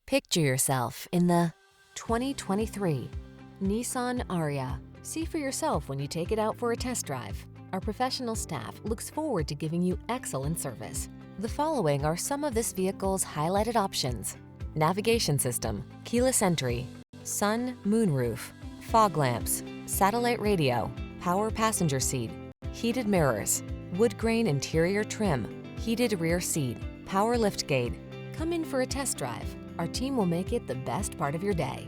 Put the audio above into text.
Picture yourself in the 2023 Nissan Ariya. See for yourself when you take it out for a test drive. Our professional staff looks forward to giving you excellent service. The following are some of this vehicle's highlighted options: navigation system, keyless entry, sun, moonroof, fog lamps, satellite radio, power passenger seat, heated mirrors, wood grain interior trim, heated rear seat, power liftgate. Come in for a test drive. Our team will make it the best part of your day.